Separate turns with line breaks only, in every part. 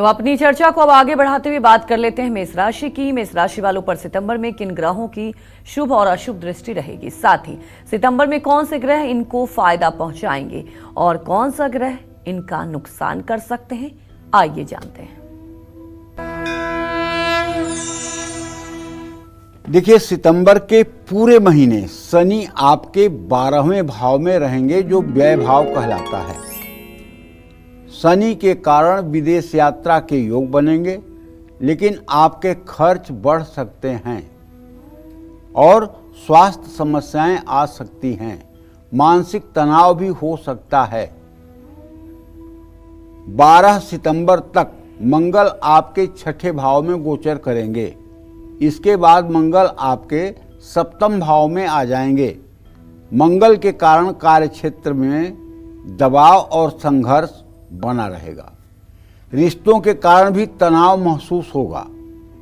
तो अपनी चर्चा को अब आगे बढ़ाते हुए बात कर लेते हैं मेष राशि की। मेष राशि वालों पर सितंबर में किन ग्रहों की शुभ और अशुभ दृष्टि रहेगी, साथ ही सितंबर में कौन से ग्रह इनको फायदा पहुंचाएंगे और कौन सा ग्रह इनका नुकसान कर सकते हैं, आइए जानते हैं।
देखिए, सितंबर के पूरे महीने शनि आपके 12वें भाव में रहेंगे, जो व्यय भाव कहलाता है। शनि के कारण विदेश यात्रा के योग बनेंगे, लेकिन आपके खर्च बढ़ सकते हैं और स्वास्थ्य समस्याएं आ सकती हैं। मानसिक तनाव भी हो सकता है। 12 सितंबर तक मंगल आपके 6ठे भाव में गोचर करेंगे। इसके बाद मंगल आपके 7वें भाव में आ जाएंगे। मंगल के कारण कार्यक्षेत्र में दबाव और संघर्ष बना रहेगा। रिश्तों के कारण भी तनाव महसूस होगा।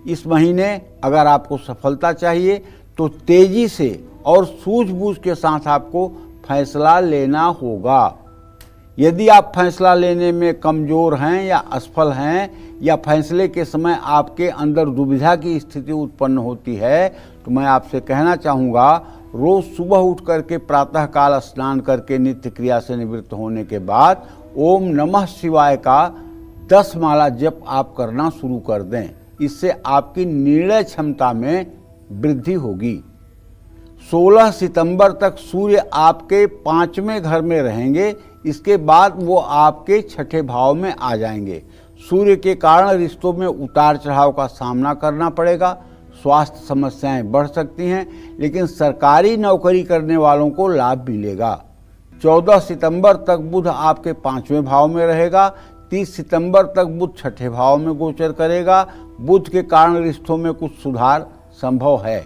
इस महीने अगर आपको सफलता चाहिए तो तेजी से और सूझबूझ के साथ आपको फैसला लेना होगा। यदि आप फैसला लेने में कमजोर हैं या असफल हैं, या फैसले के समय आपके अंदर दुविधा की स्थिति उत्पन्न होती है, तो मैं आपसे कहना चाहूँगा, रोज सुबह उठ करके प्रातःकाल स्नान करके नित्य क्रिया से निवृत्त होने के बाद ओम नमः शिवाय का 10 माला जप आप करना शुरू कर दें। इससे आपकी निर्णय क्षमता में वृद्धि होगी। 16 सितंबर तक सूर्य आपके 5वें घर में रहेंगे। इसके बाद वो आपके 6ठे भाव में आ जाएंगे। सूर्य के कारण रिश्तों में उतार चढ़ाव का सामना करना पड़ेगा। स्वास्थ्य समस्याएं बढ़ सकती हैं, लेकिन सरकारी नौकरी करने वालों को लाभ मिलेगा। 14 सितंबर तक बुध आपके 5वें भाव में रहेगा। 30 सितंबर तक बुध 6ठे भाव में गोचर करेगा। बुध के कारण रिश्तों में कुछ सुधार संभव है।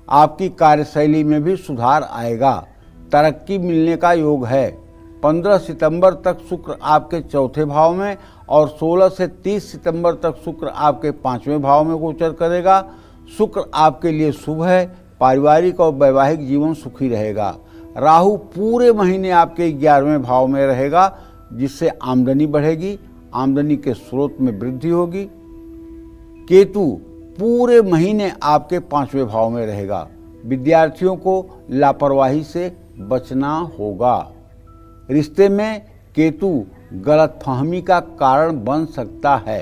आपकी कार्यशैली में भी सुधार आएगा। तरक्की मिलने का योग है। 15 सितंबर तक शुक्र आपके 4थे भाव में और 16 से 30 सितंबर तक शुक्र आपके 5वें भाव में गोचर करेगा। शुक्र आपके लिए शुभ है। पारिवारिक और वैवाहिक जीवन सुखी रहेगा। राहु पूरे महीने आपके 11वें भाव में रहेगा, जिससे आमदनी बढ़ेगी। आमदनी के स्रोत में वृद्धि होगी। केतु पूरे महीने आपके 5वें भाव में रहेगा। विद्यार्थियों को लापरवाही से बचना होगा। रिश्ते में केतु गलतफहमी का कारण बन सकता है।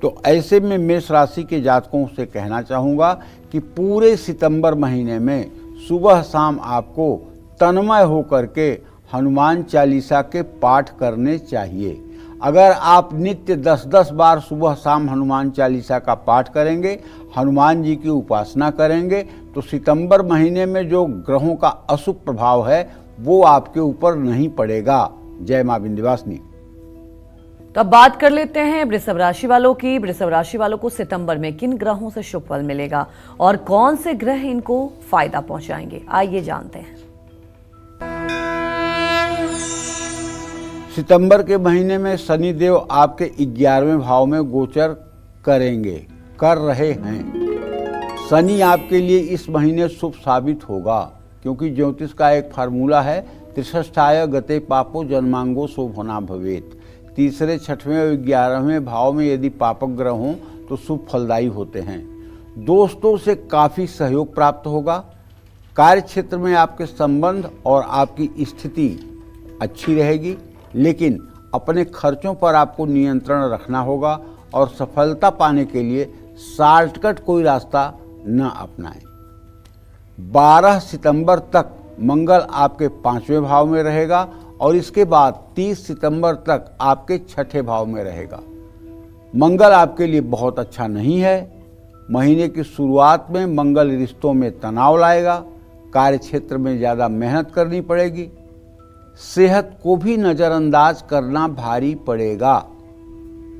तो ऐसे में मेष राशि के जातकों से कहना चाहूँगा कि पूरे सितंबर महीने में सुबह शाम आपको तन्मय होकर के हनुमान चालीसा के पाठ करने चाहिए। अगर आप नित्य 10-10 बार सुबह शाम हनुमान चालीसा का पाठ करेंगे, हनुमान जी की उपासना करेंगे, तो सितंबर महीने में जो ग्रहों का अशुभ प्रभाव है वो आपके ऊपर नहीं पड़ेगा। जय मां विंध्यवासिनी।
तो अब बात कर लेते हैं वृषभ राशि वालों की। वृषभ राशि वालों को सितंबर में किन ग्रहों से शुभ फल मिलेगा और कौन से ग्रह इनको फायदा पहुंचाएंगे, आइए जानते हैं।
सितंबर के महीने में शनिदेव आपके 11वें भाव में गोचर कर रहे हैं। शनि आपके लिए इस महीने शुभ साबित होगा, क्योंकि ज्योतिष का एक फार्मूला है, त्रिषष्ठाय गते पापो जन्मांगो शोभना भवेत। तीसरे, 6वें और 11वें भाव में यदि पापक ग्रह हों तो शुभ फलदायी होते हैं। दोस्तों से काफ़ी सहयोग प्राप्त होगा। कार्य क्षेत्र में आपके संबंध और आपकी स्थिति अच्छी रहेगी, लेकिन अपने खर्चों पर आपको नियंत्रण रखना होगा और सफलता पाने के लिए शॉर्टकट कोई रास्ता न अपनाएं। 12 सितंबर तक मंगल आपके 5वें भाव में रहेगा और इसके बाद 30 सितंबर तक आपके 6ठे भाव में रहेगा। मंगल आपके लिए बहुत अच्छा नहीं है। महीने की शुरुआत में मंगल रिश्तों में तनाव लाएगा। कार्य क्षेत्र में ज़्यादा मेहनत करनी पड़ेगी। सेहत को भी नज़रअंदाज करना भारी पड़ेगा।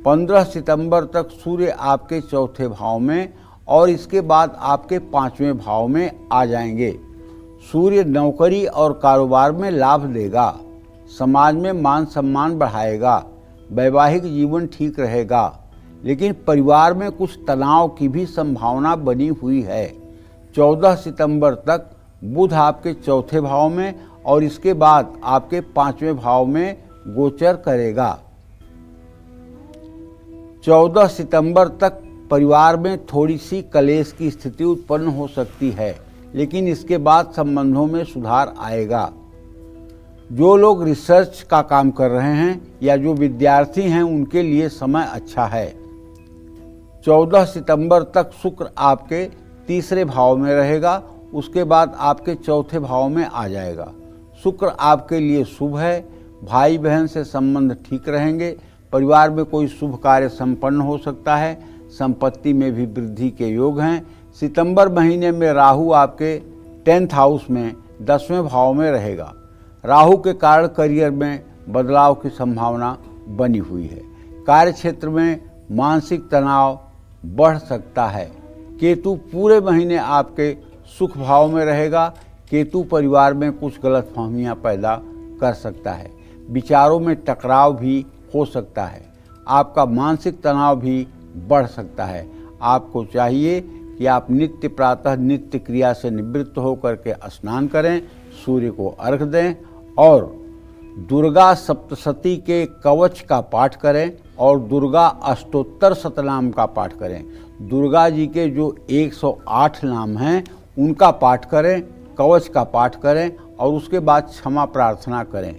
15 सितंबर तक सूर्य आपके 4थे भाव में और इसके बाद आपके 5वें भाव में आ जाएंगे। सूर्य नौकरी और कारोबार में लाभ देगा। समाज में मान सम्मान बढ़ाएगा। वैवाहिक जीवन ठीक रहेगा, लेकिन परिवार में कुछ तनाव की भी संभावना बनी हुई है। 14 सितंबर तक बुध आपके 4थे भाव में और इसके बाद आपके 5वें भाव में गोचर करेगा। 14 सितंबर तक परिवार में थोड़ी सी कलेश की स्थिति उत्पन्न हो सकती है, लेकिन इसके बाद संबंधों में सुधार आएगा। जो लोग रिसर्च का काम कर रहे हैं या जो विद्यार्थी हैं उनके लिए समय अच्छा है। 14 सितंबर तक शुक्र आपके तीसरे भाव में रहेगा, उसके बाद आपके चौथे भाव में आ जाएगा। शुक्र आपके लिए शुभ है, भाई बहन से संबंध ठीक रहेंगे, परिवार में कोई शुभ कार्य संपन्न हो सकता है, संपत्ति में भी वृद्धि के योग हैं। सितंबर महीने में राहु आपके 10th हाउस में 10वें भाव में रहेगा। राहु के कारण करियर में बदलाव की संभावना बनी हुई है। कार्य क्षेत्र में मानसिक तनाव बढ़ सकता है। केतु पूरे महीने आपके सुख भाव में रहेगा। केतु परिवार में कुछ गलतफहमियां पैदा कर सकता है। विचारों में टकराव भी हो सकता है। आपका मानसिक तनाव भी बढ़ सकता है। आपको चाहिए कि आप नित्य प्रातः नित्य क्रिया से निवृत्त होकर के स्नान करें, सूर्य को अर्घ्य दें और दुर्गा सप्तशती के कवच का पाठ करें और दुर्गा अष्टोत्तर शतनाम का पाठ करें। दुर्गा जी के जो 108 नाम हैं उनका पाठ करें, कवच का पाठ करें और उसके बाद क्षमा प्रार्थना करें।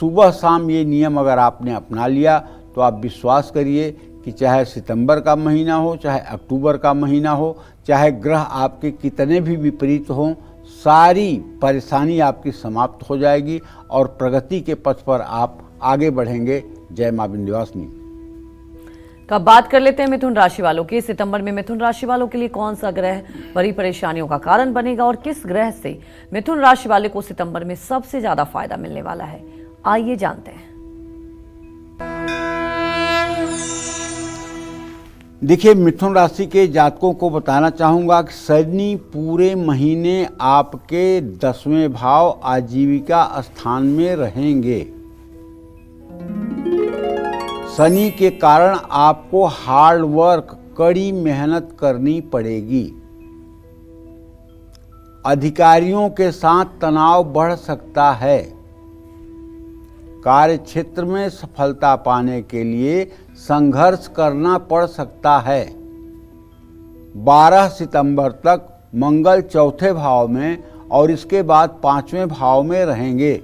सुबह शाम ये नियम अगर आपने अपना लिया तो आप विश्वास करिए कि चाहे सितंबर का महीना हो, चाहे अक्टूबर का महीना हो, चाहे ग्रह आपके कितने भी विपरीत हों, सारी परेशानी आपकी समाप्त हो जाएगी और प्रगति के पथ पर आप आगे बढ़ेंगे। जय मां विंध्यवासिनी।
अब बात कर लेते हैं मिथुन राशि वालों की। सितंबर में मिथुन राशि वालों के लिए कौन सा ग्रह बड़ी परेशानियों का कारण बनेगा और किस ग्रह से मिथुन राशि वाले को सितंबर में सबसे ज्यादा फायदा मिलने वाला है, आइए जानते हैं।
देखिए, मिथुन राशि के जातकों को बताना चाहूँगा कि शनि पूरे महीने आपके 10वें भाव आजीविका स्थान में रहेंगे। शनि के कारण आपको हार्ड वर्क, कड़ी मेहनत करनी पड़ेगी। अधिकारियों के साथ तनाव बढ़ सकता है। कार्य क्षेत्र में सफलता पाने के लिए संघर्ष करना पड़ सकता है। 12 सितंबर तक मंगल चौथे भाव में और इसके बाद 5वें भाव में रहेंगे।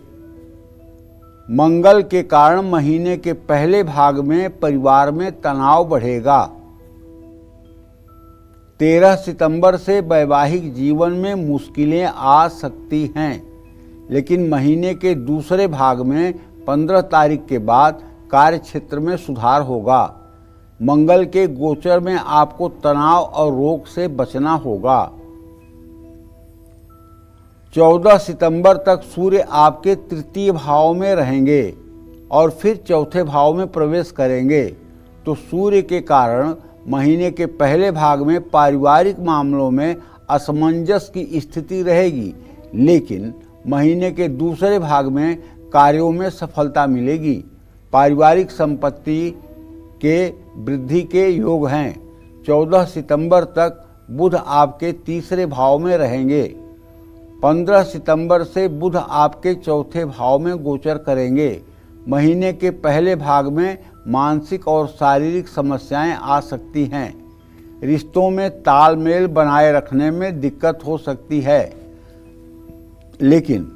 मंगल के कारण महीने के पहले भाग में परिवार में तनाव बढ़ेगा। 13 सितंबर से वैवाहिक जीवन में मुश्किलें आ सकती हैं, लेकिन महीने के दूसरे भाग में 15 तारीख के बाद कार्य क्षेत्र में सुधार होगा। मंगल के गोचर में आपको तनाव और रोग से बचना होगा। 14 सितंबर तक सूर्य आपके तृतीय भाव में रहेंगे और फिर चौथे भाव में प्रवेश करेंगे, तो सूर्य के कारण महीने के पहले भाग में पारिवारिक मामलों में असमंजस की स्थिति रहेगी, लेकिन महीने के दूसरे भाग में कार्यों में सफलता मिलेगी। पारिवारिक संपत्ति के वृद्धि के योग हैं। 14 सितंबर तक बुध आपके तीसरे भाव में रहेंगे। 15 सितंबर से बुध आपके चौथे भाव में गोचर करेंगे। महीने के पहले भाग में मानसिक और शारीरिक समस्याएं आ सकती हैं। रिश्तों में तालमेल बनाए रखने में दिक्कत हो सकती है, लेकिन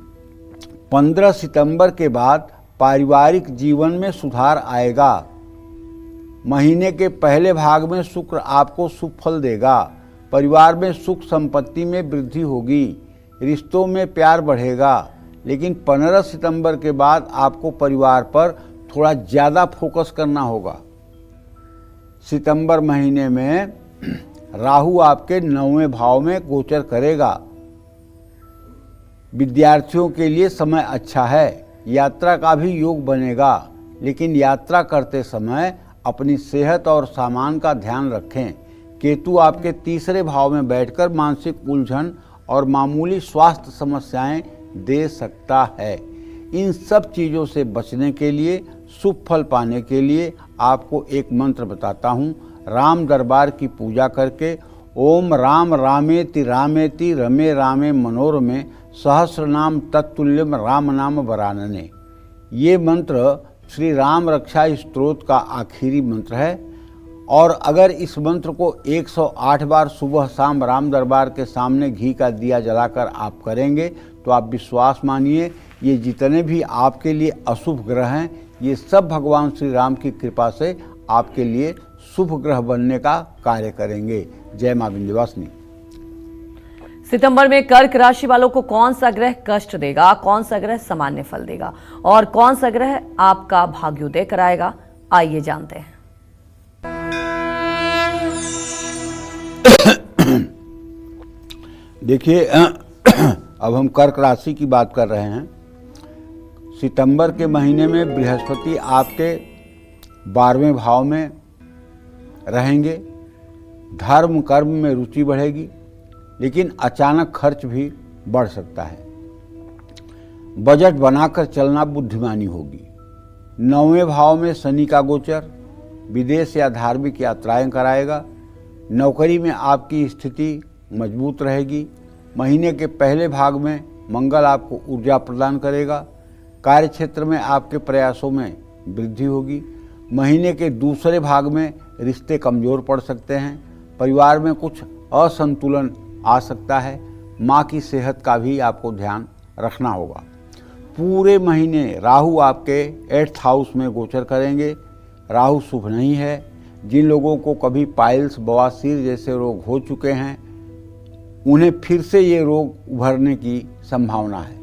15 सितंबर के बाद पारिवारिक जीवन में सुधार आएगा। महीने के पहले भाग में शुक्र आपको शुभ फल देगा। परिवार में सुख संपत्ति में वृद्धि होगी। रिश्तों में प्यार बढ़ेगा, लेकिन 15 सितंबर के बाद आपको परिवार पर थोड़ा ज़्यादा फोकस करना होगा। सितंबर महीने में राहु आपके 9वें भाव में गोचर करेगा। विद्यार्थियों के लिए समय अच्छा है। यात्रा का भी योग बनेगा, लेकिन यात्रा करते समय अपनी सेहत और सामान का ध्यान रखें। केतु आपके तीसरे भाव में बैठकर मानसिक उलझन और मामूली स्वास्थ्य समस्याएं दे सकता है। इन सब चीज़ों से बचने के लिए, शुभ फल पाने के लिए आपको एक मंत्र बताता हूँ। राम दरबार की पूजा करके ओम राम रामेति रामेति रमे रामे मनोरमे सहस्रनाम तत्तुल्यम राम नाम वरानने। ये मंत्र श्री राम रक्षा स्तोत्र का आखिरी मंत्र है और अगर इस मंत्र को 108 बार सुबह शाम राम दरबार के सामने घी का दिया जलाकर आप करेंगे तो आप विश्वास मानिए, ये जितने भी आपके लिए अशुभ ग्रह हैं, ये सब भगवान श्री राम की कृपा से आपके लिए शुभ ग्रह बनने का कार्य करेंगे। जय मां विंध्यवासिनी।
सितंबर में कर्क राशि वालों को कौन सा ग्रह कष्ट देगा, कौन सा ग्रह सामान्य फल देगा और कौन सा ग्रह आपका भाग्योदय कराएगा, आइए जानते हैं।
देखिए, अब हम कर्क राशि की बात कर रहे हैं। सितंबर के महीने में बृहस्पति आपके 12वें भाव में रहेंगे। धर्म कर्म में रुचि बढ़ेगी, लेकिन अचानक खर्च भी बढ़ सकता है। बजट बनाकर चलना बुद्धिमानी होगी। 9वें भाव में शनि का गोचर विदेश या धार्मिक यात्राएं कराएगा। नौकरी में आपकी स्थिति मजबूत रहेगी। महीने के पहले भाग में मंगल आपको ऊर्जा प्रदान करेगा। कार्य क्षेत्र में आपके प्रयासों में वृद्धि होगी। महीने के दूसरे भाग में रिश्ते कमज़ोर पड़ सकते हैं। परिवार में कुछ असंतुलन आ सकता है। माँ की सेहत का भी आपको ध्यान रखना होगा। पूरे महीने राहु आपके 8th हाउस में गोचर करेंगे। राहु शुभ नहीं है। जिन लोगों को कभी पाइल्स, बवासीर जैसे रोग हो चुके हैं, उन्हें फिर से ये रोग उभरने की संभावना है।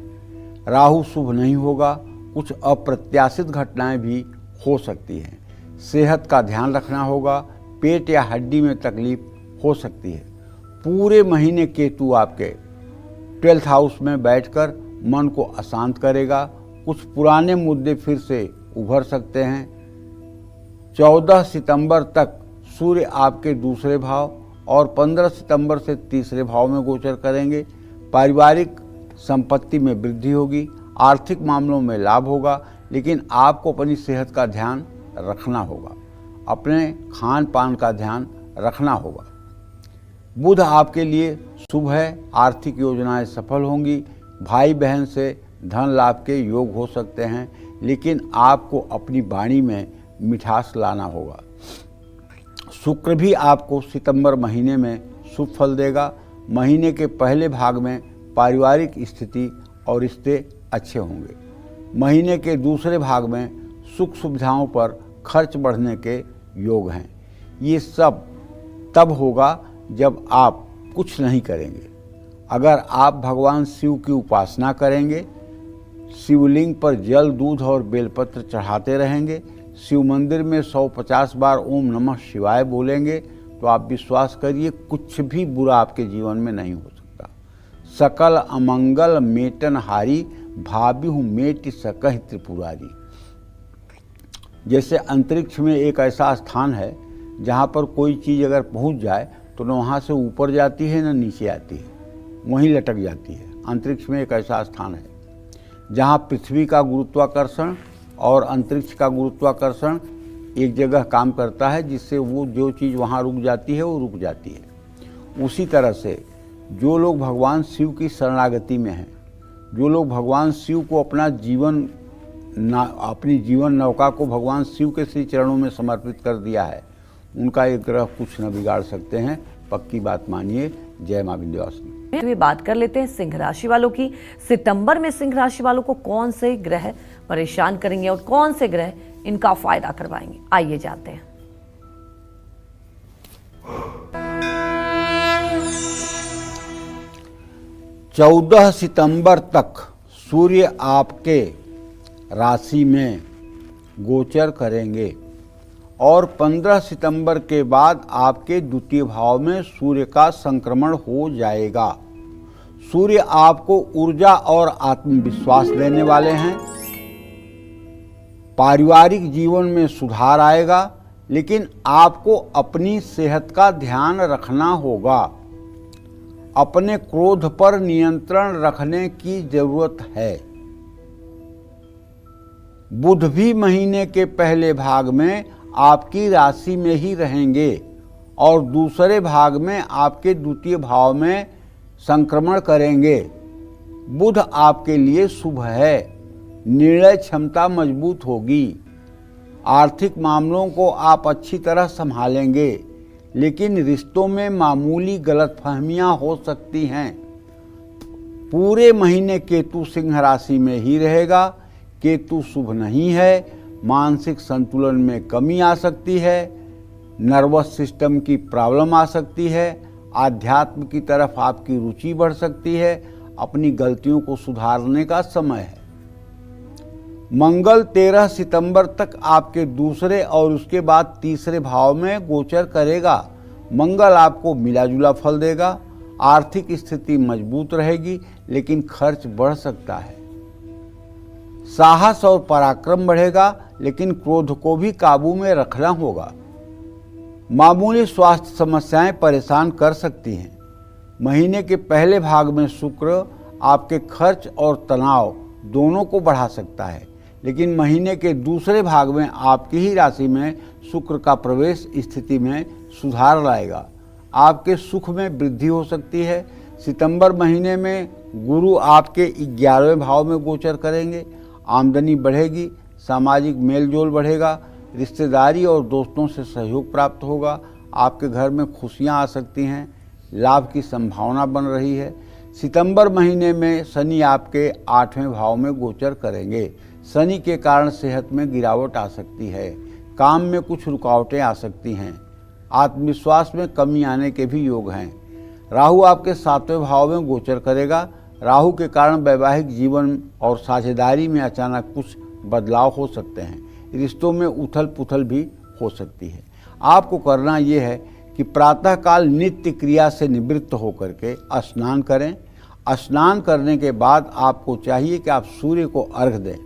राहु शुभ नहीं होगा। कुछ अप्रत्याशित घटनाएं भी हो सकती हैं। सेहत का ध्यान रखना होगा। पेट या हड्डी में तकलीफ हो सकती है। पूरे महीने केतु आपके 12th हाउस में बैठकर मन को अशांत करेगा। कुछ पुराने मुद्दे फिर से उभर सकते हैं। 14 सितंबर तक सूर्य आपके दूसरे भाव और 15 सितंबर से तीसरे भाव में गोचर करेंगे। पारिवारिक संपत्ति में वृद्धि होगी। आर्थिक मामलों में लाभ होगा, लेकिन आपको अपनी सेहत का ध्यान रखना होगा। अपने खान पान का ध्यान रखना होगा। बुध आपके लिए शुभ है। आर्थिक योजनाएं सफल होंगी। भाई बहन से धन लाभ के योग हो सकते हैं, लेकिन आपको अपनी वाणी में मिठास लाना होगा। शुक्र भी आपको सितंबर महीने में शुभ फल देगा। महीने के पहले भाग में पारिवारिक स्थिति और रिश्ते अच्छे होंगे। महीने के दूसरे भाग में सुख सुविधाओं पर खर्च बढ़ने के योग हैं। ये सब तब होगा जब आप कुछ नहीं करेंगे। अगर आप भगवान शिव की उपासना करेंगे, शिवलिंग पर जल, दूध और बेलपत्र चढ़ाते रहेंगे, शिव मंदिर में 150 बार ओम नमः शिवाय बोलेंगे, तो आप विश्वास करिए कुछ भी बुरा आपके जीवन में नहीं हो सकता। सकल अमंगल मेटन हारी, भाबिहु मेटि सकहि त्रिपुरारी। जैसे अंतरिक्ष में एक ऐसा स्थान है जहाँ पर कोई चीज़ अगर पहुँच जाए तो न वहाँ से ऊपर जाती है न नीचे आती है, वहीं लटक जाती है। अंतरिक्ष में एक ऐसा स्थान है जहाँ पृथ्वी का गुरुत्वाकर्षण और अंतरिक्ष का गुरुत्वाकर्षण एक जगह काम करता है, जिससे वो जो चीज़ वहाँ रुक जाती है वो रुक जाती है। उसी तरह से जो लोग भगवान शिव की शरणागति में हैं, जो लोग भगवान शिव को अपनी जीवन नौका को भगवान शिव के श्री चरणों में समर्पित कर दिया है, उनका एक ग्रह कुछ न बिगाड़ सकते हैं। पक्की बात मानिए। जय मां विंध्यवासिनी।
तो ये बात कर लेते हैं सिंह राशि वालों की। सितंबर में सिंह राशि वालों को कौन से ग्रह परेशान करेंगे और कौन से ग्रह इनका फायदा करवाएंगे, आइए जानते हैं।
चौदह सितंबर तक सूर्य आपके राशि में गोचर करेंगे और 15 सितंबर के बाद आपके द्वितीय भाव में सूर्य का संक्रमण हो जाएगा। सूर्य आपको ऊर्जा और आत्मविश्वास देने वाले हैं। पारिवारिक जीवन में सुधार आएगा, लेकिन आपको अपनी सेहत का ध्यान रखना होगा। अपने क्रोध पर नियंत्रण रखने की जरूरत है। बुध भी महीने के पहले भाग में आपकी राशि में ही रहेंगे और दूसरे भाग में आपके द्वितीय भाव में संक्रमण करेंगे। बुध आपके लिए शुभ है। निर्णय क्षमता मजबूत होगी। आर्थिक मामलों को आप अच्छी तरह संभालेंगे, लेकिन रिश्तों में मामूली गलतफहमियां हो सकती हैं। पूरे महीने केतु सिंह राशि में ही रहेगा। केतु शुभ नहीं है। मानसिक संतुलन में कमी आ सकती है। नर्वस सिस्टम की प्रॉब्लम आ सकती है। आध्यात्म की तरफ आपकी रुचि बढ़ सकती है। अपनी गलतियों को सुधारने का समय है। मंगल 13 सितंबर तक आपके दूसरे और उसके बाद तीसरे भाव में गोचर करेगा। मंगल आपको मिलाजुला फल देगा। आर्थिक स्थिति मजबूत रहेगी, लेकिन खर्च बढ़ सकता है। साहस और पराक्रम बढ़ेगा, लेकिन क्रोध को भी काबू में रखना होगा। मामूली स्वास्थ्य समस्याएं परेशान कर सकती हैं। महीने के पहले भाग में शुक्र आपके खर्च और तनाव दोनों को बढ़ा सकता है, लेकिन महीने के दूसरे भाग में आपकी ही राशि में शुक्र का प्रवेश स्थिति में सुधार लाएगा। आपके सुख में वृद्धि हो सकती है। सितंबर महीने में गुरु आपके 11वें भाव में गोचर करेंगे। आमदनी बढ़ेगी। सामाजिक मेलजोल बढ़ेगा। रिश्तेदारी और दोस्तों से सहयोग प्राप्त होगा। आपके घर में खुशियां आ सकती हैं। लाभ की संभावना बन रही है। सितंबर महीने में शनि आपके 8वें भाव में गोचर करेंगे। शनि के कारण सेहत में गिरावट आ सकती है। काम में कुछ रुकावटें आ सकती हैं। आत्मविश्वास में कमी आने के भी योग हैं। राहु आपके 7वें भाव में गोचर करेगा। राहु के कारण वैवाहिक जीवन और साझेदारी में अचानक कुछ बदलाव हो सकते हैं। रिश्तों में उथल पुथल भी हो सकती है। आपको करना यह है कि प्रातःकाल नित्य क्रिया से निवृत्त होकर के स्नान करें। स्नान करने के बाद आपको चाहिए कि आप सूर्य को अर्घ दें।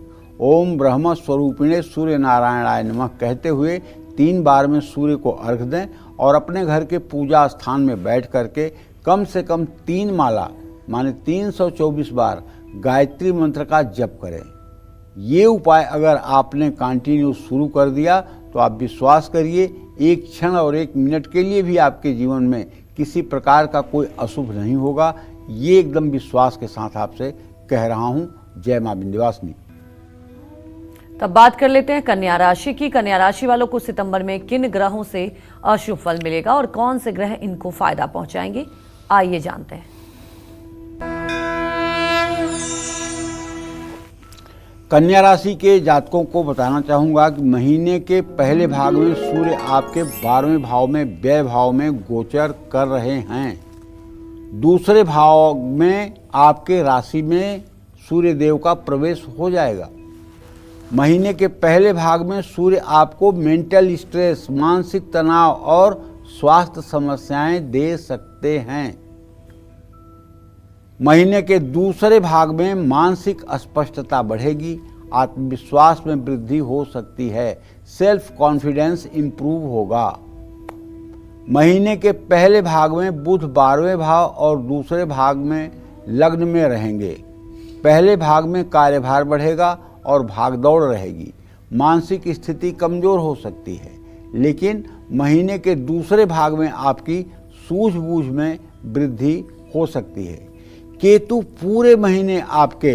ओम ब्रह्म स्वरूपिणे सूर्य नारायणाय नमः कहते हुए 3 बार में सूर्य को अर्घ दें और अपने घर के पूजा स्थान में बैठ करके कम से कम 3 माला माने 324 बार गायत्री मंत्र का जप करें। ये उपाय अगर आपने कंटिन्यू शुरू कर दिया तो आप विश्वास करिए, एक क्षण और 1 मिनट के लिए भी आपके जीवन में किसी प्रकार का कोई अशुभ नहीं होगा। ये एकदम विश्वास के साथ आपसे कह रहा हूँ। जय मां विंध्यवासिनी।
तब बात कर लेते हैं कन्या राशि की। कन्या राशि वालों को सितंबर में किन ग्रहों से अशुभ फल मिलेगा और कौन से ग्रह इनको फायदा पहुंचाएंगे, आइए जानते हैं।
कन्या राशि के जातकों को बताना चाहूँगा कि महीने के पहले भाग में सूर्य आपके 12वें भाव में व्यय भाव में गोचर कर रहे हैं। दूसरे भाव में आपके राशि में सूर्य देव का प्रवेश हो जाएगा। महीने के पहले भाग में सूर्य आपको मेंटल स्ट्रेस, मानसिक तनाव और स्वास्थ्य समस्याएं दे सकते हैं। महीने के दूसरे भाग में मानसिक अस्पष्टता बढ़ेगी। आत्मविश्वास में वृद्धि हो सकती है। सेल्फ कॉन्फिडेंस इंप्रूव होगा। महीने के पहले भाग में बुध 12वें भाव और दूसरे भाग में लग्न में रहेंगे। पहले भाग में कार्यभार बढ़ेगा और भागदौड़ रहेगी। मानसिक स्थिति कमजोर हो सकती है, लेकिन महीने के दूसरे भाग में आपकी सूझबूझ में वृद्धि हो सकती है। केतु पूरे महीने आपके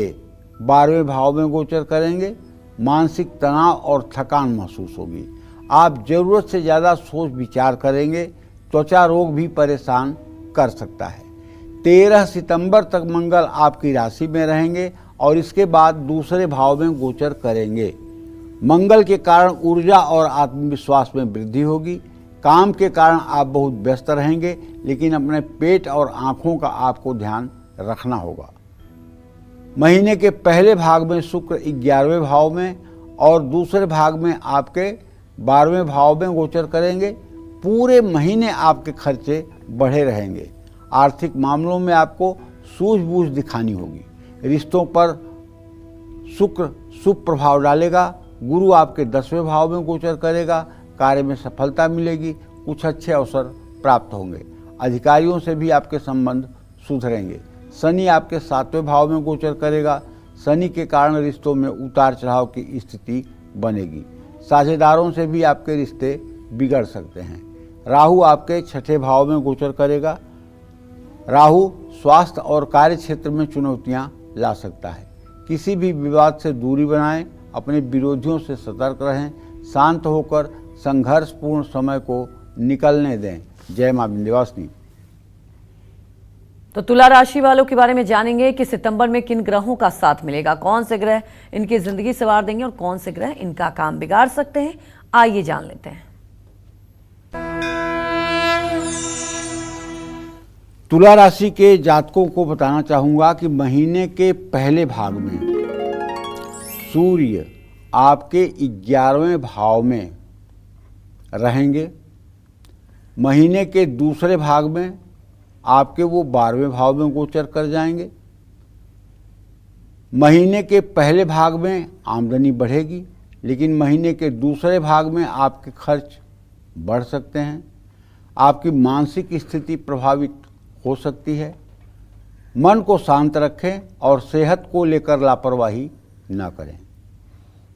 12वें भाव में गोचर करेंगे। मानसिक तनाव और थकान महसूस होगी। आप जरूरत से ज़्यादा सोच विचार करेंगे। त्वचा रोग भी परेशान कर सकता है। 13 सितंबर तक मंगल आपकी राशि में रहेंगे और इसके बाद दूसरे भाव में गोचर करेंगे। मंगल के कारण ऊर्जा और आत्मविश्वास में वृद्धि होगी। काम के कारण आप बहुत व्यस्त रहेंगे, लेकिन अपने पेट और आँखों का आपको ध्यान रखना होगा। महीने के पहले भाग में शुक्र 11वें भाव में और दूसरे भाग में आपके 12वें भाव में गोचर करेंगे। पूरे महीने आपके खर्चे बढ़े रहेंगे। आर्थिक मामलों में आपको सूझबूझ दिखानी होगी। रिश्तों पर शुक्र शुभ प्रभाव डालेगा। गुरु आपके 10वें भाव में गोचर करेगा। कार्य में सफलता मिलेगी। कुछ अच्छे अवसर प्राप्त होंगे। अधिकारियों से भी आपके संबंध सुधरेंगे। शनि आपके 7वें भाव में गोचर करेगा। शनि के कारण रिश्तों में उतार चढ़ाव की स्थिति बनेगी। साझेदारों से भी आपके रिश्ते बिगड़ सकते हैं। राहु आपके 6ठे भाव में गोचर करेगा। राहु स्वास्थ्य और कार्य क्षेत्र में चुनौतियां ला सकता है। किसी भी विवाद से दूरी बनाएं। अपने विरोधियों से सतर्क रहें। शांत होकर संघर्षपूर्ण समय को निकलने दें। जय मां विंध्यवासिनी।
तो तुला राशि वालों के बारे में जानेंगे कि सितंबर में किन ग्रहों का साथ मिलेगा, कौन से ग्रह इनकी जिंदगी संवार देंगे और कौन से ग्रह इनका काम बिगाड़ सकते हैं। आइए जान लेते हैं।
तुला राशि के जातकों को बताना चाहूंगा कि महीने के पहले भाग में सूर्य आपके 11वें भाव में रहेंगे। महीने के दूसरे भाग में आपके वो 12वें भाव में गोचर कर जाएंगे। महीने के पहले भाग में आमदनी बढ़ेगी, लेकिन महीने के दूसरे भाग में आपके खर्च बढ़ सकते हैं। आपकी मानसिक स्थिति प्रभावित हो सकती है। मन को शांत रखें और सेहत को लेकर लापरवाही न करें।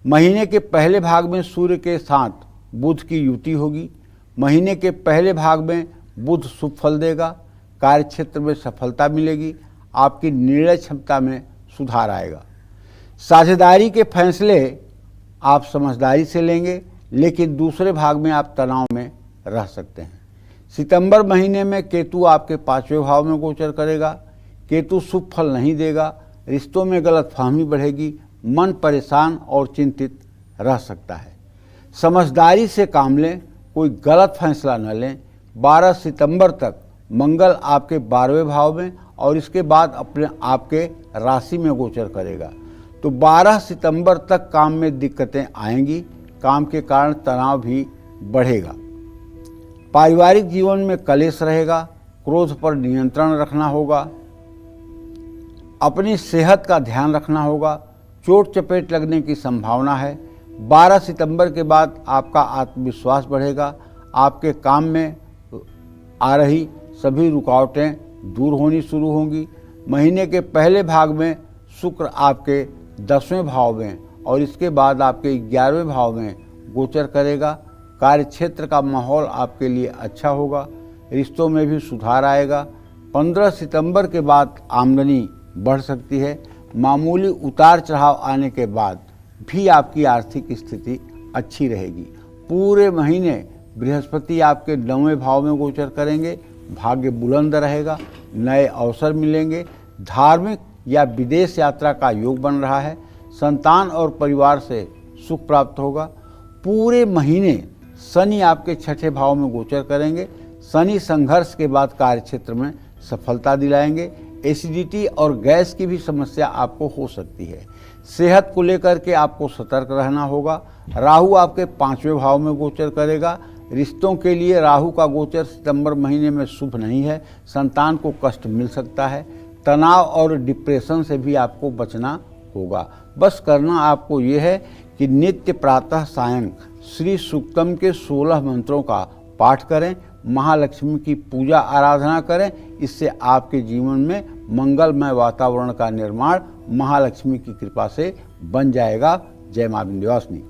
महीने के पहले भाग में सूर्य के साथ बुध की युति होगी। महीने के पहले भाग में बुध शुभ फल देगा। कार्य क्षेत्र में सफलता मिलेगी। आपकी निर्णय क्षमता में सुधार आएगा। साझेदारी के फैसले आप समझदारी से लेंगे, लेकिन दूसरे भाग में आप तनाव में रह सकते हैं। सितंबर महीने में केतु आपके 5वें भाव में गोचर करेगा। केतु शुभ फल नहीं देगा। रिश्तों में गलतफहमी बढ़ेगी। मन परेशान और चिंतित रह सकता है। समझदारी से काम लें, कोई गलत फैसला न लें। 12 सितंबर तक मंगल आपके 12वें भाव में और इसके बाद अपने आपके राशि में गोचर करेगा। तो 12 सितंबर तक काम में दिक्कतें आएंगी। काम के कारण तनाव भी बढ़ेगा। पारिवारिक जीवन में कलेश रहेगा। क्रोध पर नियंत्रण रखना होगा। अपनी सेहत का ध्यान रखना होगा। चोट चपेट लगने की संभावना है। 12 सितंबर के बाद आपका आत्मविश्वास बढ़ेगा। आपके काम में आ रही सभी रुकावटें दूर होनी शुरू होंगी। महीने के पहले भाग में शुक्र आपके 10वें भाव में और इसके बाद आपके 11वें भाव में गोचर करेगा। कार्य क्षेत्र का माहौल आपके लिए अच्छा होगा। रिश्तों में भी सुधार आएगा। 15 सितंबर के बाद आमदनी बढ़ सकती है। मामूली उतार चढ़ाव आने के बाद भी आपकी आर्थिक स्थिति अच्छी रहेगी। पूरे महीने बृहस्पति आपके 9वें भाव में गोचर करेंगे। भाग्य बुलंद रहेगा। नए अवसर मिलेंगे। धार्मिक या विदेश यात्रा का योग बन रहा है। संतान और परिवार से सुख प्राप्त होगा। पूरे महीने शनि आपके 6ठे भाव में गोचर करेंगे। शनि संघर्ष के बाद कार्य क्षेत्र में सफलता दिलाएंगे। एसिडिटी और गैस की भी समस्या आपको हो सकती है। सेहत को लेकर के आपको सतर्क रहना होगा। राहु आपके 5वें भाव में गोचर करेगा। रिश्तों के लिए राहु का गोचर सितंबर महीने में शुभ नहीं है। संतान को कष्ट मिल सकता है। तनाव और डिप्रेशन से भी आपको बचना होगा। बस करना आपको ये है कि नित्य प्रातः सायं श्री सूक्तम के 16 मंत्रों का पाठ करें। महालक्ष्मी की पूजा आराधना करें। इससे आपके जीवन में मंगलमय वातावरण का निर्माण महालक्ष्मी की कृपा से बन जाएगा। जय मां विंध्यवासिनी।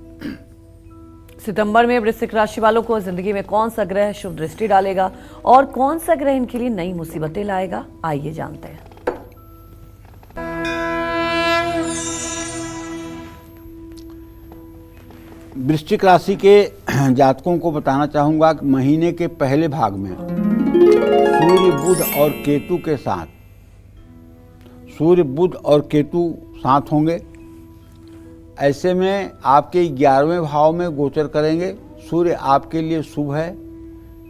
सितंबर में वृश्चिक राशि वालों को जिंदगी में कौन सा ग्रह शुभ दृष्टि डालेगा और कौन सा ग्रह इनके लिए नई मुसीबतें लाएगा, आइए जानते हैं।
वृश्चिक राशि के जातकों को बताना चाहूंगा कि महीने के पहले भाग में सूर्य बुध और केतु के साथ साथ होंगे। ऐसे में आपके 11वें भाव में गोचर करेंगे। सूर्य आपके लिए शुभ है।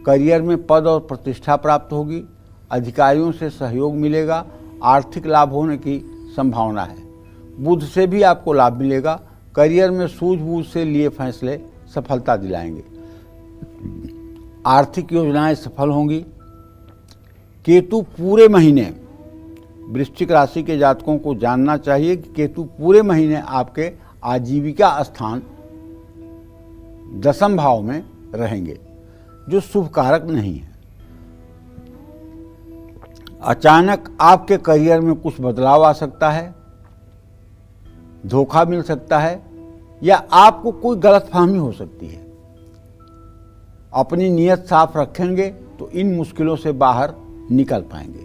करियर में पद और प्रतिष्ठा प्राप्त होगी। अधिकारियों से सहयोग मिलेगा। आर्थिक लाभ होने की संभावना है। बुध से भी आपको लाभ मिलेगा। करियर में सूझबूझ से लिए फैसले सफलता दिलाएंगे। आर्थिक योजनाएं सफल होंगी। केतु पूरे महीने वृश्चिक राशि के जातकों को जानना चाहिए कि केतु पूरे महीने आपके आजीविका स्थान 10वें भाव में रहेंगे, जो शुभ कारक नहीं है। अचानक आपके करियर में कुछ बदलाव आ सकता है। धोखा मिल सकता है या आपको कोई गलतफहमी हो सकती है। अपनी नीयत साफ रखेंगे तो इन मुश्किलों से बाहर निकल पाएंगे।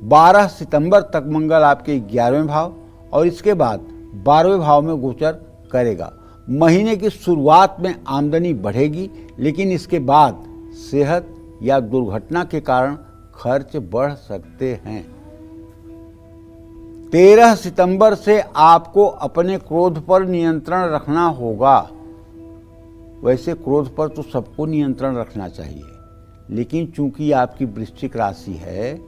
12 सितंबर तक मंगल आपके 11वें भाव और इसके बाद 12वें भाव में गोचर करेगा। महीने की शुरुआत में आमदनी बढ़ेगी, लेकिन इसके बाद सेहत या दुर्घटना के कारण खर्च बढ़ सकते हैं। 13 सितंबर से आपको अपने क्रोध पर नियंत्रण रखना होगा। वैसे क्रोध पर तो सबको नियंत्रण रखना चाहिए, लेकिन चूंकि आपकी वृश्चिक राशि है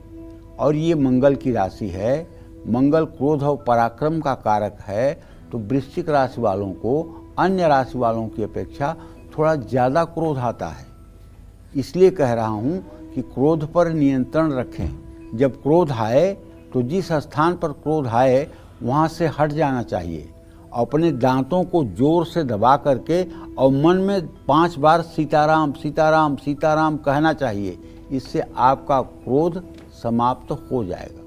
और ये मंगल की राशि है, मंगल क्रोध और पराक्रम का कारक है, तो वृश्चिक राशि वालों को अन्य राशि वालों की अपेक्षा थोड़ा ज़्यादा क्रोध आता है। इसलिए कह रहा हूँ कि क्रोध पर नियंत्रण रखें। जब क्रोध आए तो जिस स्थान पर क्रोध आए वहाँ से हट जाना चाहिए। अपने दांतों को जोर से दबा करके और मन में 5 बार सीताराम सीताराम सीताराम कहना चाहिए। इससे आपका क्रोध समाप्त हो जाएगा।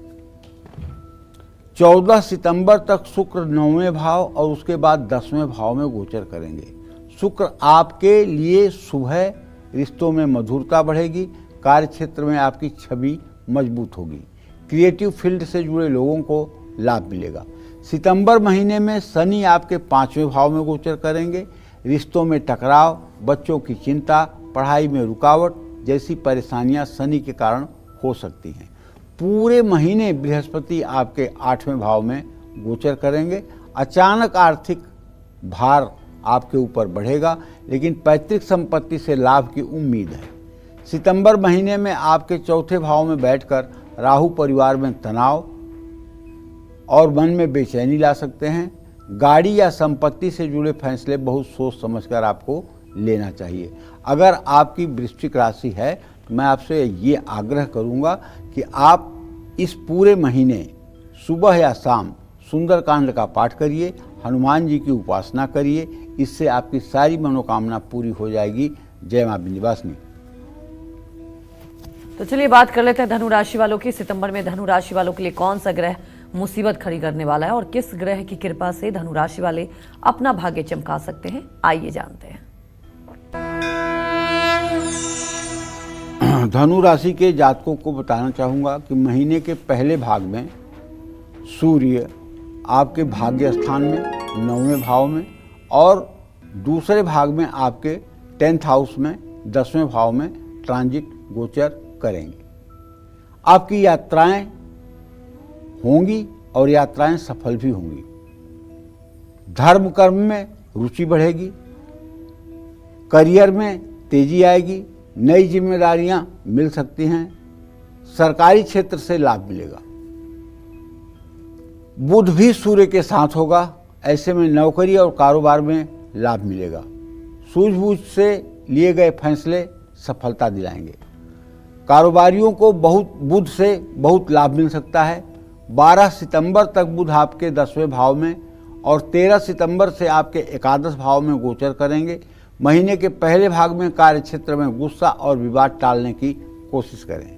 14 सितंबर तक शुक्र 9वें भाव और उसके बाद 10वें भाव में गोचर करेंगे। शुक्र आपके लिए शुभ है, रिश्तों में मधुरता बढ़ेगी, कार्य क्षेत्र में आपकी छवि मजबूत होगी, क्रिएटिव फील्ड से जुड़े लोगों को लाभ मिलेगा। सितंबर महीने में शनि आपके 5वें भाव में गोचर करेंगे। रिश्तों में टकराव, बच्चों की चिंता, पढ़ाई में रुकावट जैसी परेशानियां शनि के कारण हो सकती हैं। पूरे महीने बृहस्पति आपके 8वें भाव में गोचर करेंगे। अचानक आर्थिक भार आपके ऊपर बढ़ेगा, लेकिन पैतृक संपत्ति से लाभ की उम्मीद है। सितंबर महीने में आपके 4थे भाव में बैठकर राहु परिवार में तनाव और मन में बेचैनी ला सकते हैं। गाड़ी या संपत्ति से जुड़े फैसले बहुत सोच समझकर आपको लेना चाहिए। अगर आपकी वृश्चिक राशि है तो मैं आपसे ये आग्रह करूंगा कि आप इस पूरे महीने सुबह या शाम सुंदरकांड का पाठ करिए, हनुमान जी की उपासना करिए। इससे आपकी सारी मनोकामना पूरी हो जाएगी। जय मां विंध्यवासिनी।
तो चलिए बात कर लेते हैं धनु राशि वालों की। सितंबर में धनु राशि वालों के लिए कौन सा ग्रह मुसीबत खड़ी करने वाला है और किस ग्रह की कृपा से धनु राशि वाले अपना भाग्य चमका सकते हैं, आइए जानते हैं।
धनु राशि के जातकों को बताना चाहूँगा कि महीने के पहले भाग में सूर्य आपके भाग्य स्थान में 9वें भाव में और दूसरे भाग में आपके 10th हाउस में 10वें भाव में ट्रांजिट गोचर करेंगे। आपकी यात्राएं होंगी और यात्राएं सफल भी होंगी। धर्म कर्म में रुचि बढ़ेगी, करियर में तेजी आएगी, नई जिम्मेदारियां मिल सकती हैं, सरकारी क्षेत्र से लाभ मिलेगा। बुध भी सूर्य के साथ होगा, ऐसे में नौकरी और कारोबार में लाभ मिलेगा। सूझबूझ से लिए गए फैसले सफलता दिलाएंगे। कारोबारियों को बुध से बहुत लाभ मिल सकता है। 12 सितंबर तक बुध आपके 10वें भाव में और 13 सितंबर से आपके एकादश भाव में गोचर करेंगे। महीने के पहले भाग में कार्य क्षेत्र में गुस्सा और विवाद टालने की कोशिश करें।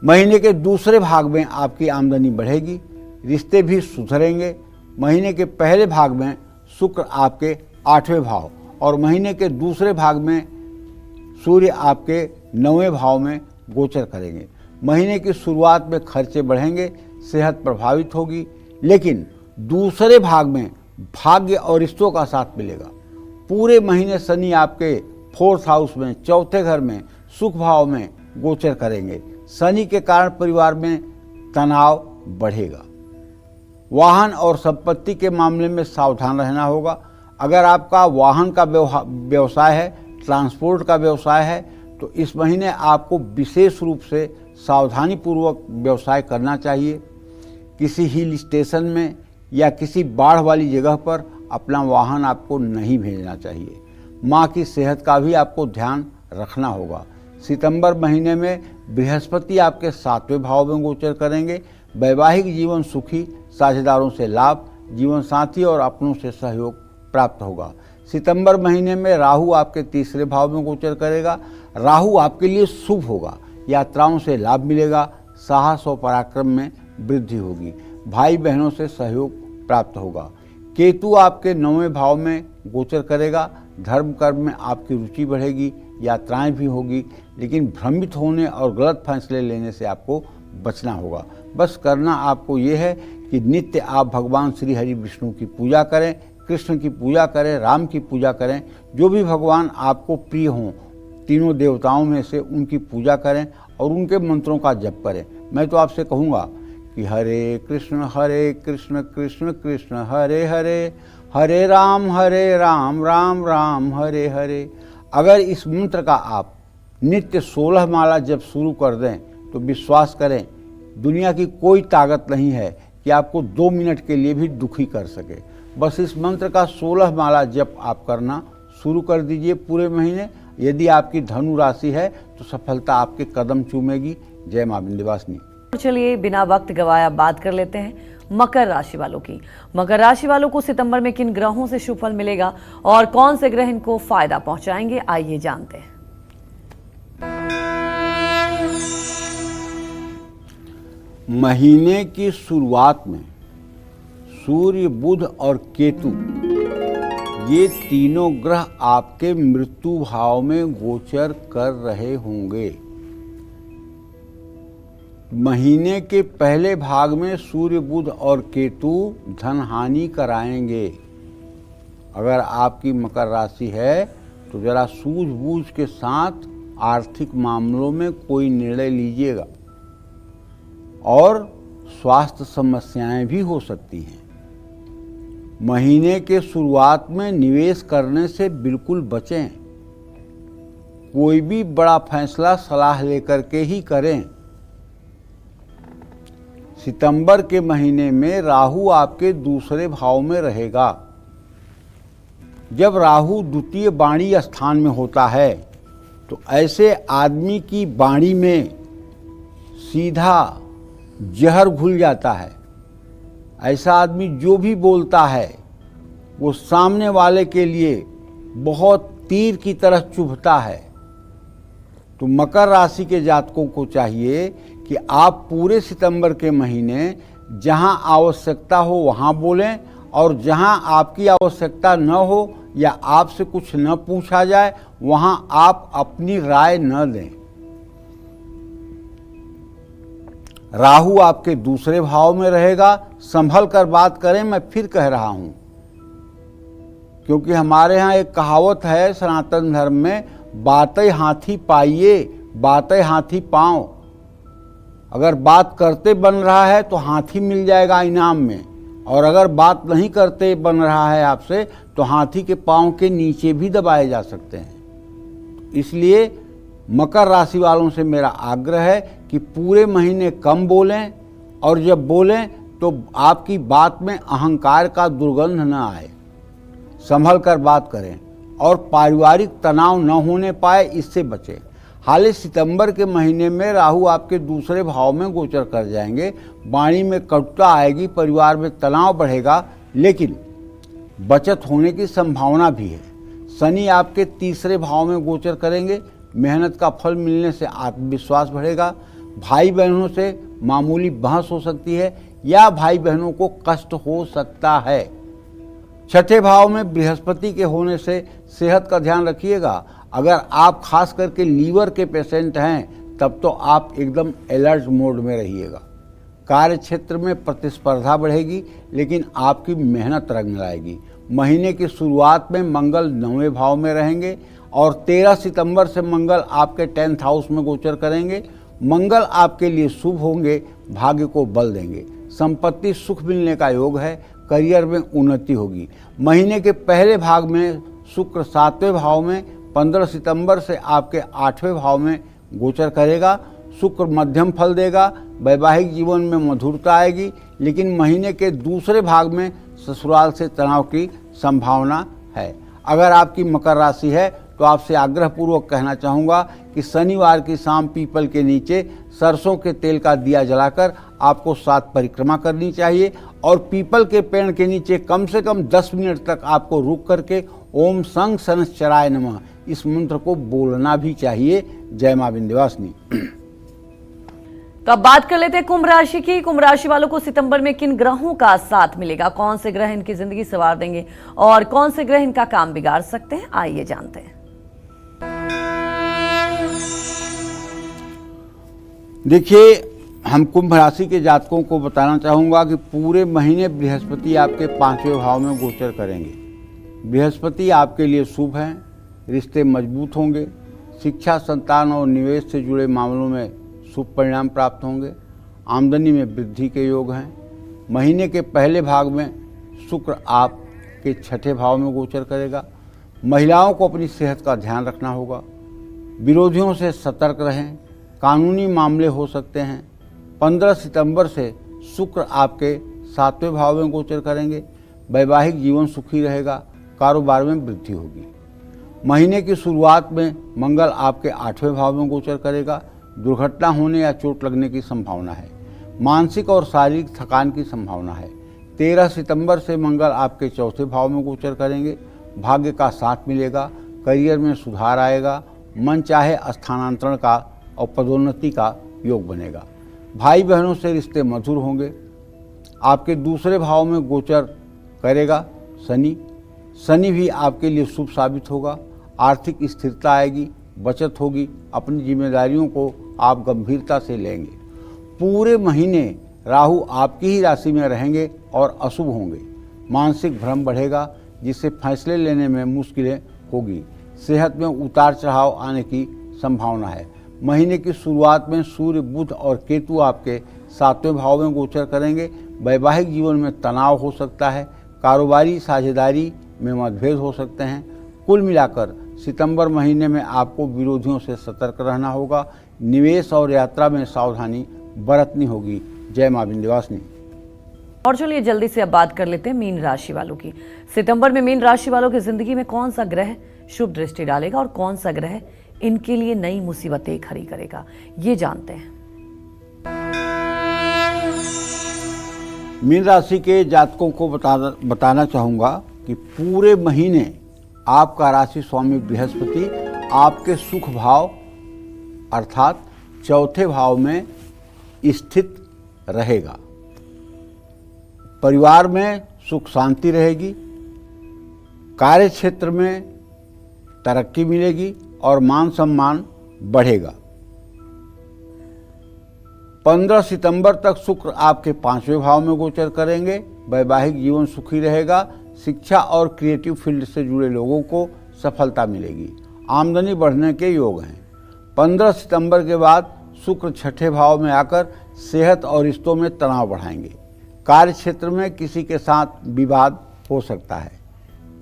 महीने के दूसरे भाग में आपकी आमदनी बढ़ेगी, रिश्ते भी सुधरेंगे। महीने के पहले भाग में शुक्र आपके 8वें भाव और महीने के दूसरे भाग में सूर्य आपके 9वें भाव में गोचर करेंगे। महीने की शुरुआत में खर्चे बढ़ेंगे, सेहत प्रभावित होगी, लेकिन दूसरे भाग में भाग्य और रिश्तों का साथ मिलेगा। पूरे महीने शनि आपके 4th हाउस में 4थे घर में सुख भाव में गोचर करेंगे। शनि के कारण परिवार में तनाव बढ़ेगा। वाहन और संपत्ति के मामले में सावधान रहना होगा। अगर आपका वाहन का व्यवसाय है, ट्रांसपोर्ट का व्यवसाय है, तो इस महीने आपको विशेष रूप से सावधानी पूर्वक व्यवसाय करना चाहिए। किसी हिल स्टेशन में या किसी बाढ़ वाली जगह पर अपना वाहन आपको नहीं भेजना चाहिए। माँ की सेहत का भी आपको ध्यान रखना होगा। सितंबर महीने में बृहस्पति आपके 7वें भाव में गोचर करेंगे। वैवाहिक जीवन सुखी, साझेदारों से लाभ, जीवन साथी और अपनों से सहयोग प्राप्त होगा। सितंबर महीने में राहु आपके 3रे भाव में गोचर करेगा। राहु आपके लिए शुभ होगा, यात्राओं से लाभ मिलेगा, साहस और पराक्रम में वृद्धि होगी, भाई बहनों से सहयोग प्राप्त होगा। केतु आपके 9वें भाव में गोचर करेगा। धर्म कर्म में आपकी रुचि बढ़ेगी, यात्राएं भी होगी, लेकिन भ्रमित होने और गलत फैसले लेने से आपको बचना होगा। बस करना आपको ये है कि नित्य आप भगवान श्री हरि विष्णु की पूजा करें, कृष्ण की पूजा करें, राम की पूजा करें, जो भी भगवान आपको प्रिय हों तीनों देवताओं में से उनकी पूजा करें और उनके मंत्रों का जप करें। मैं तो आपसे कहूँगा कि हरे कृष्ण कृष्ण कृष्ण हरे हरे, हरे राम राम राम हरे हरे। अगर इस मंत्र का आप नित्य 16 माला जब शुरू कर दें तो विश्वास करें दुनिया की कोई ताकत नहीं है कि आपको 2 मिनट के लिए भी दुखी कर सके। बस इस मंत्र का 16 माला जप आप करना शुरू कर दीजिए पूरे महीने। यदि आपकी धनु राशि है तो सफलता आपके कदम चूमेगी। जय मां विंध्यवासिनी।
चलिए बिना वक्त गवाया बात कर लेते हैं मकर राशि वालों की। मकर राशि वालों को सितंबर में किन ग्रहों से शुभ फल मिलेगा और कौन से ग्रह इनको फायदा पहुंचाएंगे, आइए जानते हैं।
महीने की शुरुआत में सूर्य, बुध और केतु ये तीनों ग्रह आपके मृत्यु भाव में गोचर कर रहे होंगे। महीने के पहले भाग में सूर्य, बुध और केतु धन हानि कराएंगे। अगर आपकी मकर राशि है तो जरा सूझबूझ के साथ आर्थिक मामलों में कोई निर्णय लीजिएगा और स्वास्थ्य समस्याएं भी हो सकती हैं। महीने के शुरुआत में निवेश करने से बिल्कुल बचें। कोई भी बड़ा फैसला सलाह लेकर के ही करें। सितंबर के महीने में राहु आपके दूसरे भाव में रहेगा। जब राहु द्वितीय वाणी स्थान में होता है तो ऐसे आदमी की वाणी में सीधा जहर घुल जाता है। ऐसा आदमी जो भी बोलता है वो सामने वाले के लिए बहुत तीर की तरह चुभता है। तो मकर राशि के जातकों को चाहिए कि आप पूरे सितंबर के महीने जहां आवश्यकता हो वहां बोलें और जहां आपकी आवश्यकता न हो या आपसे कुछ न पूछा जाए वहां आप अपनी राय न दें। राहु आपके दूसरे भाव में रहेगा। संभल कर बात करें, मैं फिर कह रहा हूं, क्योंकि हमारे यहाँ एक कहावत है सनातन धर्म में, बातें हाथी पाइए बातें हाथी पाँव। अगर बात करते बन रहा है तो हाथी मिल जाएगा इनाम में, और अगर बात नहीं करते बन रहा है आपसे तो हाथी के पाँव के नीचे भी दबाए जा सकते हैं। इसलिए मकर राशि वालों से मेरा आग्रह है कि पूरे महीने कम बोलें और जब बोलें तो आपकी बात में अहंकार का दुर्गंध न आए। संभल कर बात करें और पारिवारिक तनाव न होने पाए इससे बचें। हाल सितंबर के महीने में राहु आपके दूसरे भाव में गोचर कर जाएंगे। वाणी में कटुता आएगी, परिवार में तनाव बढ़ेगा, लेकिन बचत होने की संभावना भी है। शनि आपके तीसरे भाव में गोचर करेंगे। मेहनत का फल मिलने से आत्मविश्वास बढ़ेगा। भाई बहनों से मामूली बहस हो सकती है या भाई बहनों को कष्ट हो सकता है। छठे भाव में बृहस्पति के होने से सेहत का ध्यान रखिएगा। अगर आप खास करके लीवर के पेशेंट हैं तब तो आप एकदम अलर्ट मोड में रहिएगा। कार्य क्षेत्र में प्रतिस्पर्धा बढ़ेगी, लेकिन आपकी मेहनत रंग लाएगी। महीने की शुरुआत में मंगल 9वें भाव में रहेंगे और 13 सितंबर से मंगल आपके 10th हाउस में गोचर करेंगे। मंगल आपके लिए शुभ होंगे, भाग्य को बल देंगे। संपत्ति सुख मिलने का योग है। करियर में उन्नति होगी। महीने के पहले भाग में शुक्र 7वें भाव में 15 सितंबर से आपके 8वें भाव में गोचर करेगा। शुक्र मध्यम फल देगा। वैवाहिक जीवन में मधुरता आएगी, लेकिन महीने के दूसरे भाग में ससुराल से तनाव की संभावना है। अगर आपकी मकर राशि है तो आपसे आग्रहपूर्वक कहना चाहूँगा कि शनिवार की शाम पीपल के नीचे सरसों के तेल का दिया जलाकर आपको 7 परिक्रमा करनी चाहिए और पीपल के पेड़ के नीचे कम से कम 10 मिनट तक आपको रुक करके ओम संग शनश्चराय नमः इस मंत्र को बोलना भी चाहिए। जय मां विंध्यवासिनी।
तो अब बात कर लेते हैं कुंभ राशि की। कुंभ राशि वालों को सितंबर में किन ग्रहों का साथ मिलेगा, कौन से ग्रह इनकी जिंदगी संवार देंगे और कौन से ग्रह इनका काम बिगाड़ सकते हैं, आइए जानते हैं।
देखिए, हम कुंभ राशि के जातकों को बताना चाहूँगा कि पूरे महीने बृहस्पति आपके 5वें भाव में गोचर करेंगे। बृहस्पति आपके लिए शुभ हैं, रिश्ते मजबूत होंगे, शिक्षा, संतान और निवेश से जुड़े मामलों में शुभ परिणाम प्राप्त होंगे, आमदनी में वृद्धि के योग हैं। महीने के पहले भाग में शुक्र आपके 6ठे भाव में गोचर करेगा। महिलाओं को अपनी सेहत का ध्यान रखना होगा, विरोधियों से सतर्क रहें, कानूनी मामले हो सकते हैं। 15 सितंबर से शुक्र आपके 7वें भाव में गोचर करेंगे। वैवाहिक जीवन सुखी रहेगा, कारोबार में वृद्धि होगी। महीने की शुरुआत में मंगल आपके 8वें भाव में गोचर करेगा। दुर्घटना होने या चोट लगने की संभावना है। मानसिक और शारीरिक थकान की संभावना है। 13 सितंबर से मंगल आपके 4थे भाव में गोचर करेंगे। भाग्य का साथ मिलेगा, करियर में सुधार आएगा, मन चाहे स्थानांतरण का और पदोन्नति का योग बनेगा। भाई बहनों से रिश्ते मधुर होंगे। आपके दूसरे भाव में गोचर करेगा शनि भी आपके लिए शुभ साबित होगा। आर्थिक स्थिरता आएगी, बचत होगी, अपनी जिम्मेदारियों को आप गंभीरता से लेंगे। पूरे महीने राहु आपकी ही राशि में रहेंगे और अशुभ होंगे। मानसिक भ्रम बढ़ेगा, जिससे फैसले लेने में मुश्किलें होगी। सेहत में उतार चढ़ाव आने की संभावना है। महीने की शुरुआत में सूर्य, बुध और केतु आपके 7वें भाव में गोचर करेंगे। वैवाहिक जीवन में तनाव हो सकता है, कारोबारी साझेदारी में मतभेद हो सकते हैं। कुल मिलाकर सितंबर महीने में आपको विरोधियों से सतर्क रहना होगा। निवेश और यात्रा में सावधानी बरतनी होगी। जय मां विंध्यवासिनी।
और चलिए जल्दी से अब बात कर लेते हैं मीन राशि वालों की। सितंबर में मीन राशि वालों की जिंदगी में कौन सा ग्रह शुभ दृष्टि डालेगा और कौन सा ग्रह इनके लिए नई मुसीबतें खड़ी करेगा, ये जानते हैं।
मीन राशि के जातकों को बताना चाहूँगा कि पूरे महीने आपका राशि स्वामी बृहस्पति आपके सुख भाव अर्थात 4थे भाव में स्थित रहेगा। परिवार में सुख शांति रहेगी, कार्य क्षेत्र में तरक्की मिलेगी और मान सम्मान बढ़ेगा। 15 सितंबर तक शुक्र आपके 5वें भाव में गोचर करेंगे। वैवाहिक जीवन सुखी रहेगा। शिक्षा और क्रिएटिव फील्ड से जुड़े लोगों को सफलता मिलेगी। आमदनी बढ़ने के योग हैं। 15 सितंबर के बाद शुक्र 6ठे भाव में आकर सेहत और रिश्तों में तनाव बढ़ाएंगे। कार्य क्षेत्र में किसी के साथ विवाद हो सकता है।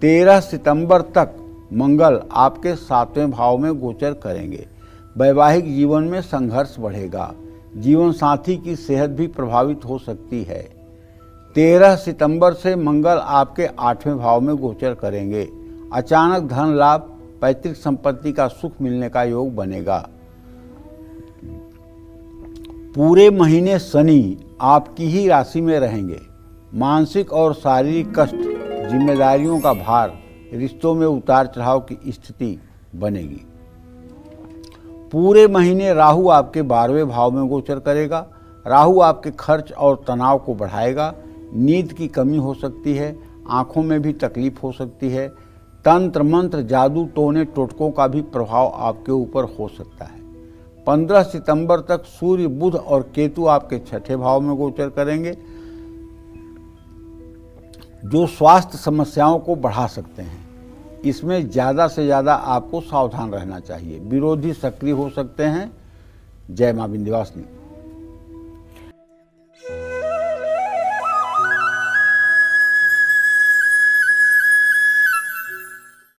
13 सितंबर तक मंगल आपके 7वें भाव में गोचर करेंगे। वैवाहिक जीवन में संघर्ष बढ़ेगा। जीवन साथी की सेहत भी प्रभावित हो सकती है। 13 सितंबर से मंगल आपके 8वें भाव में गोचर करेंगे। अचानक धन लाभ, पैतृक संपत्ति का सुख मिलने का योग बनेगा। पूरे महीने शनि आपकी ही राशि में रहेंगे। मानसिक और शारीरिक कष्ट, जिम्मेदारियों का भार, रिश्तों में उतार चढ़ाव की स्थिति बनेगी। पूरे महीने राहु आपके 12वें भाव में गोचर करेगा। राहु आपके खर्च और तनाव को बढ़ाएगा। नींद की कमी हो सकती है, आंखों में भी तकलीफ हो सकती है। तंत्र मंत्र, जादू टोने टोटकों का भी प्रभाव आपके ऊपर हो सकता है। 15 सितंबर तक सूर्य, बुध और केतु आपके 6ठे भाव में गोचर करेंगे, जो स्वास्थ्य समस्याओं को बढ़ा सकते हैं। इसमें ज़्यादा से ज़्यादा आपको सावधान रहना चाहिए। विरोधी सक्रिय हो सकते हैं। जय मां विंध्यवासिनी।